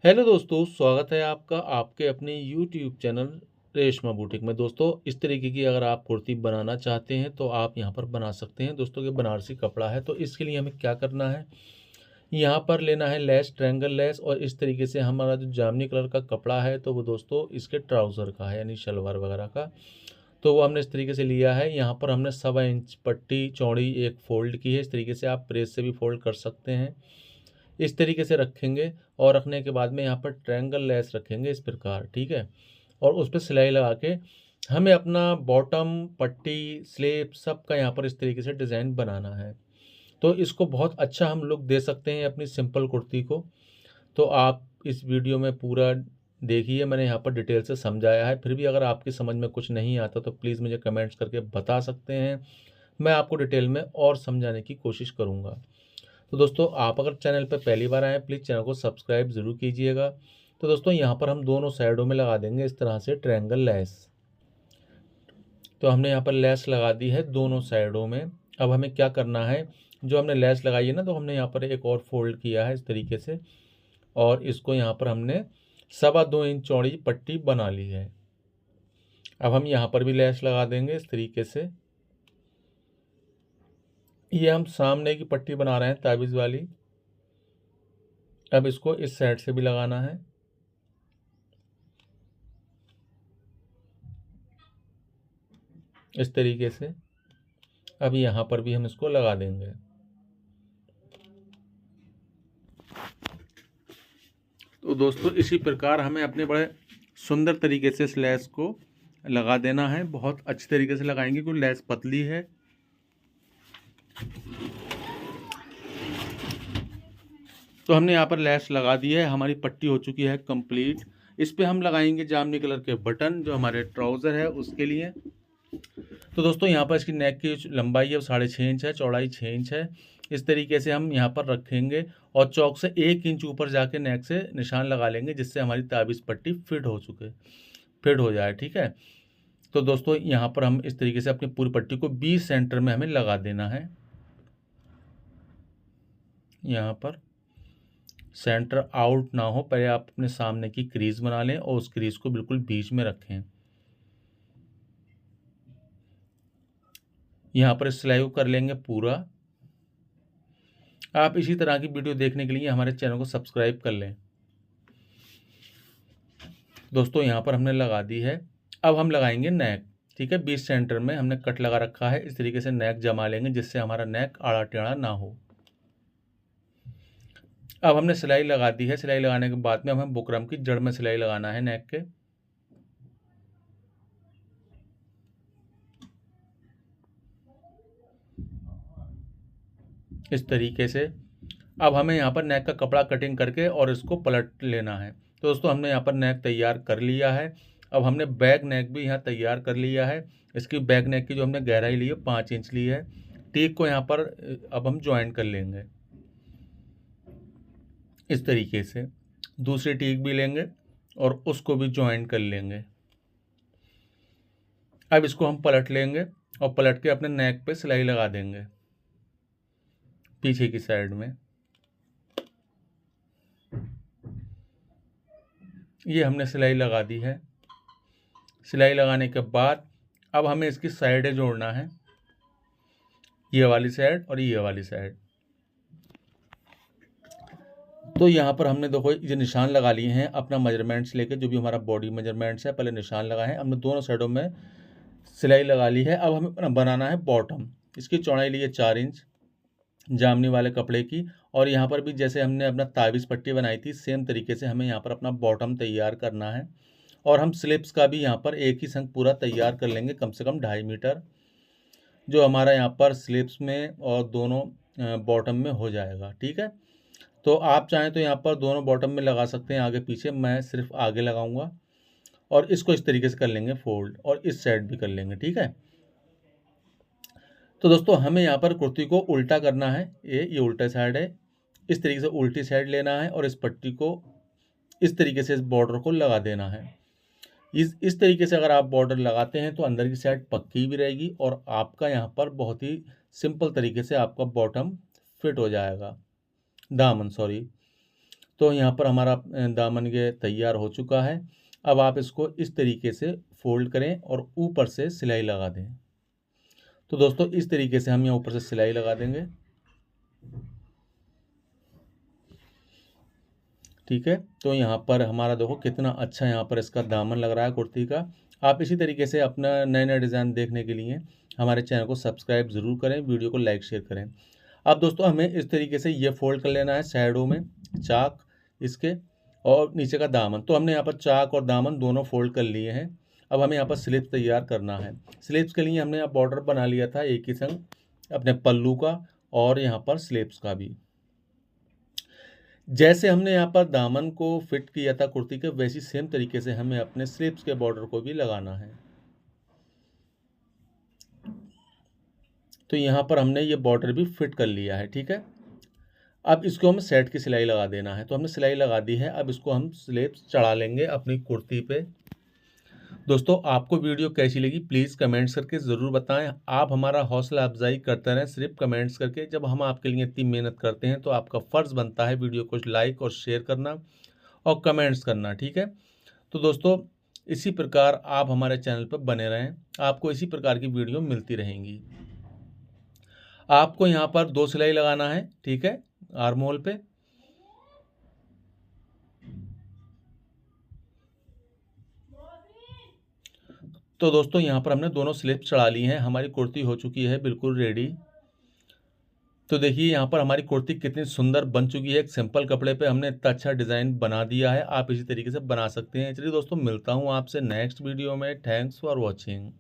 Hello दोस्तों, स्वागत है आपका आपके अपने यूट्यूब चैनल रेशमा बुटीक में। दोस्तों, इस तरीके की अगर आप कुर्ती बनाना चाहते हैं तो आप यहां पर बना सकते हैं। दोस्तों, ये बनारसी कपड़ा है तो इसके लिए हमें क्या करना है, यहां पर लेना है लेस, ट्रायंगल लेस। और इस तरीके से हमारा जो जामुनी कलर का कपड़ा है तो वो दोस्तों इसके ट्राउज़र का है, यानी शलवार वगैरह का। तो वो हमने इस तरीके से लिया है। यहाँ पर हमने 1.25 इंच पट्टी चौड़ी एक फ़ोल्ड की है। इस तरीके से आप प्रेस से भी फ़ोल्ड कर सकते हैं। इस तरीके से रखेंगे और रखने के बाद में यहाँ पर ट्रायंगल लेस रखेंगे इस प्रकार, ठीक है। और उस पर सिलाई लगा के हमें अपना बॉटम, पट्टी, स्लीव सब का यहाँ पर इस तरीके से डिज़ाइन बनाना है। तो इसको बहुत अच्छा हम लुक दे सकते हैं अपनी सिंपल कुर्ती को। तो आप इस वीडियो में पूरा देखिए, मैंने यहाँ पर डिटेल से समझाया है। फिर भी अगर आपकी समझ में कुछ नहीं आता तो प्लीज़ मुझे कमेंट्स करके बता सकते हैं, मैं आपको डिटेल में और समझाने की कोशिश करूँगा। तो दोस्तों, आप अगर चैनल पर पहली बार आएँ प्लीज़ चैनल को सब्सक्राइब ज़रूर कीजिएगा। तो दोस्तों, यहाँ पर हम दोनों साइडों में लगा देंगे इस तरह से ट्रायंगल लेस। तो हमने यहाँ पर लेस लगा दी है दोनों साइडों में। अब हमें क्या करना है, जो हमने लेस लगाई है ना, तो हमने यहाँ पर एक और फोल्ड किया है इस तरीके से। और इसको यहाँ पर हमने 2.25 इंच चौड़ी पट्टी बना ली है। अब हम यहाँ पर भी लेस लगा देंगे इस तरीके से। ये हम सामने की पट्टी बना रहे हैं ताबीज़ वाली। अब इसको इस साइड से भी लगाना है। इस तरीके से अब यहाँ पर भी हम इसको लगा देंगे। तो दोस्तों, इसी प्रकार हमें अपने बड़े सुंदर तरीके से इस लेस को लगा देना है। बहुत अच्छी तरीके से लगाएंगे क्योंकि लेस पतली है। तो हमने यहाँ पर लेस लगा दी है, हमारी पट्टी हो चुकी है कंप्लीट। इस पे हम लगाएंगे जामुनी कलर के बटन जो हमारे ट्राउज़र है उसके लिए। तो दोस्तों, यहाँ पर इसकी नेक की लंबाई है 6.5 इंच है, चौड़ाई 6 इंच है। इस तरीके से हम यहाँ पर रखेंगे और चौक से 1 इंच ऊपर जाके नेक से निशान लगा लेंगे, जिससे हमारी ताबीज़ पट्टी फिट हो जाए, ठीक है। तो दोस्तों, यहाँ पर हम इस तरीके से अपनी पूरी पट्टी को 20 सेंटर में हमें लगा देना है। यहाँ पर सेंटर आउट ना हो, पहले आप अपने सामने की क्रीज बना लें और उस क्रीज को बिल्कुल बीच में रखें। यहाँ पर इस सिलाई को कर लेंगे पूरा। आप इसी तरह की वीडियो देखने के लिए हमारे चैनल को सब्सक्राइब कर लें। दोस्तों, यहाँ पर हमने लगा दी है। अब हम लगाएंगे नेक, ठीक है। 20 सेंटर में हमने कट लगा रखा है। इस तरीके से नेक जमा लेंगे जिससे हमारा नेक आड़ा टेढ़ा ना हो। अब हमने सिलाई लगा दी है। सिलाई लगाने के बाद में हमें बुकरम की जड़ में सिलाई लगाना है नेक के। इस तरीके से अब हमें यहाँ पर नेक का कपड़ा कटिंग करके और इसको पलट लेना है। तो दोस्तों, हमने यहाँ पर नेक तैयार कर लिया है। अब हमने बैक नेक भी यहाँ तैयार कर लिया है। इसकी बैक नेक की जो हमने गहराई ली है 5 इंच ली है। टीक को यहाँ पर अब हम ज्वाइन कर लेंगे इस तरीके से। दूसरी टीक भी लेंगे और उसको भी ज्वाइन कर लेंगे। अब इसको हम पलट लेंगे और पलट के अपने नेक पे सिलाई लगा देंगे पीछे की साइड में। ये हमने सिलाई लगा दी है। सिलाई लगाने के बाद अब हमें इसकी साइडें जोड़ना है, ये वाली साइड और ये वाली साइड। तो यहाँ पर हमने देखो ये निशान लगा लिए हैं अपना मेजरमेंट्स लेके, जो भी हमारा बॉडी मेजरमेंट्स है पहले निशान लगाए हैं। हमने दोनों साइडों में सिलाई लगा ली है। अब हमें बनाना है बॉटम। इसकी चौड़ाई ली है 4 इंच जामनी वाले कपड़े की। और यहाँ पर भी जैसे हमने अपना ताबीज़ पट्टी बनाई थी सेम तरीके से हमें यहाँ पर अपना बॉटम तैयार करना है। और हम स्लिप्स का भी यहाँ पर एक ही संग पूरा तैयार कर लेंगे, कम से कम 2.5 मीटर, जो हमारा यहाँ पर स्लिप्स में और दोनों बॉटम में हो जाएगा, ठीक है। तो आप चाहें तो यहाँ पर दोनों बॉटम में लगा सकते हैं आगे पीछे, मैं सिर्फ आगे लगाऊंगा। और इसको इस तरीके से कर लेंगे फोल्ड और इस साइड भी कर लेंगे, ठीक है। तो दोस्तों, हमें यहाँ पर कुर्ती को उल्टा करना है। ये उल्टा साइड है, इस तरीके से उल्टी साइड लेना है और इस पट्टी को इस तरीके से इस बॉर्डर को लगा देना है। इस तरीके से अगर आप बॉर्डर लगाते हैं तो अंदर की साइड पक्की भी रहेगी और आपका यहाँ पर बहुत ही सिंपल तरीके से आपका बॉटम फिट हो जाएगा, दामन सॉरी। तो यहाँ पर हमारा दामन ये तैयार हो चुका है। अब आप इसको इस तरीके से फोल्ड करें और ऊपर से सिलाई लगा दें। तो दोस्तों इस तरीके से हम यहाँ ऊपर से सिलाई लगा देंगे। ठीक है, तो यहाँ पर हमारा देखो कितना अच्छा यहाँ पर इसका दामन लग रहा है कुर्ती का। आप इसी तरीके से अपना नए नए डिज़ाइन देखने के लिए हमारे चैनल को सब्सक्राइब ज़रूर करें, वीडियो को लाइक शेयर करें। अब दोस्तों हमें इस तरीके से ये फोल्ड कर लेना है साइडों में चाक इसके, और नीचे का दामन। तो हमने यहाँ पर चाक और दामन दोनों फोल्ड कर लिए हैं। अब हमें यहाँ पर स्लिप्स तैयार करना है। स्लिप्स के लिए हमने यहाँ बॉर्डर बना लिया था एक ही संग अपने पल्लू का और यहाँ पर स्लिप्स का भी। जैसे हमने यहाँ पर दामन को फिट किया था कुर्ती के, वैसी सेम तरीके से हमें अपने स्लीव्स के बॉर्डर को भी लगाना है। तो यहाँ पर हमने ये बॉर्डर भी फिट कर लिया है। ठीक है, अब इसको हम सेट की सिलाई लगा देना है। तो हमने सिलाई लगा दी है, अब इसको हम स्लीव्स चढ़ा लेंगे अपनी कुर्ती पे। दोस्तों आपको वीडियो कैसी लगी प्लीज़ कमेंट्स करके ज़रूर बताएं। आप हमारा हौसला अफजाई करते रहें सिर्फ कमेंट्स करके। जब हम आपके लिए इतनी मेहनत करते हैं तो आपका फ़र्ज़ बनता है वीडियो को लाइक और शेयर करना और कमेंट्स करना। ठीक है, तो दोस्तों इसी प्रकार आप हमारे चैनल पर बने रहें, आपको इसी प्रकार की वीडियो मिलती रहेंगी। आपको यहाँ पर 2 सिलाई लगाना है। ठीक है, आर्म होल पे। तो दोस्तों यहाँ पर हमने दोनों स्लिप चढ़ा ली हैं, हमारी कुर्ती हो चुकी है बिल्कुल रेडी। तो देखिए यहाँ पर हमारी कुर्ती कितनी सुंदर बन चुकी है। एक सिंपल कपड़े पे हमने इतना अच्छा डिज़ाइन बना दिया है, आप इसी तरीके से बना सकते हैं। चलिए दोस्तों मिलता हूँ आपसे नेक्स्ट वीडियो में। Thanks for watching.